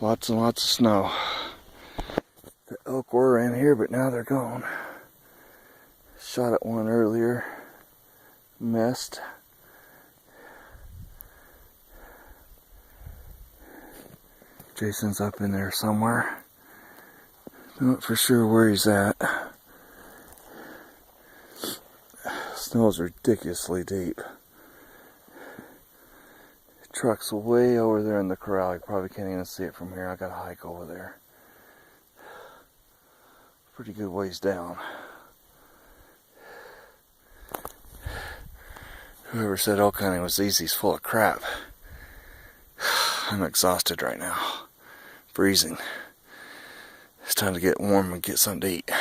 Lots and lots of snow. The elk were in here, but now they're gone. Shot at one earlier. Missed. Jason's up in there somewhere. Not for sure where he's at. Snow is ridiculously deep. The truck's way over there in the corral. You probably can't even see it from here. I gotta hike over there. Pretty good ways down. Whoever said elk hunting was easy is full of crap. I'm exhausted right now. Freezing. It's time to get warm and get something to eat.